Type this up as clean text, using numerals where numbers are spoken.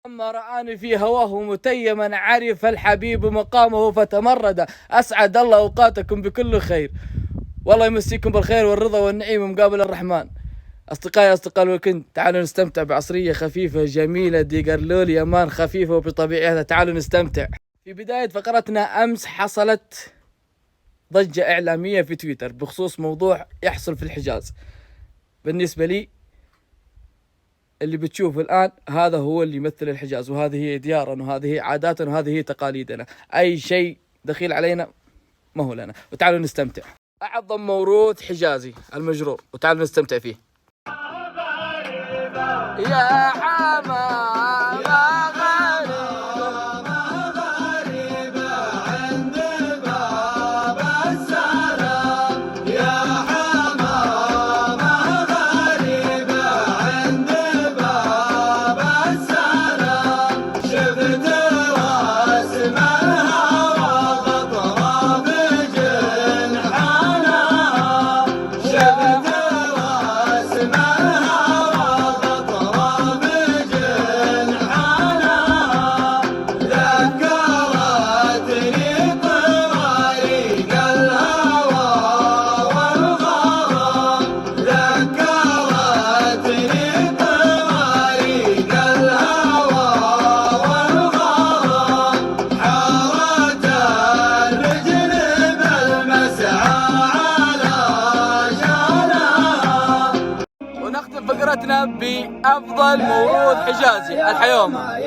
لما رآني في هواه متيما عرف الحبيب مقامه فتمرد. أسعد الله أوقاتكم بكل خير، والله يمسيكم بالخير والرضا والنعيم مقابل الرحمن. أصدقائي أصدقاء الويكند، تعالوا نستمتع بعصرية خفيفة جميلة ديقرلول يمان خفيفة وبطبيعتها. تعالوا نستمتع. في بداية فقرتنا أمس حصلت ضجة إعلامية في تويتر بخصوص موضوع يحصل في الحجاز. بالنسبة لي اللي بتشوفه الآن هذا هو اللي يمثل الحجاز، وهذه هي ديارنا وهذه هي عاداتنا وهذه هي تقاليدنا. أي شيء دخيل علينا ما هو لنا. وتعالوا نستمتع. أعظم موروث حجازي المجرور، وتعالوا نستمتع فيه. يا حمام فقرتنا بأفضل موروث حجازي الحيومة.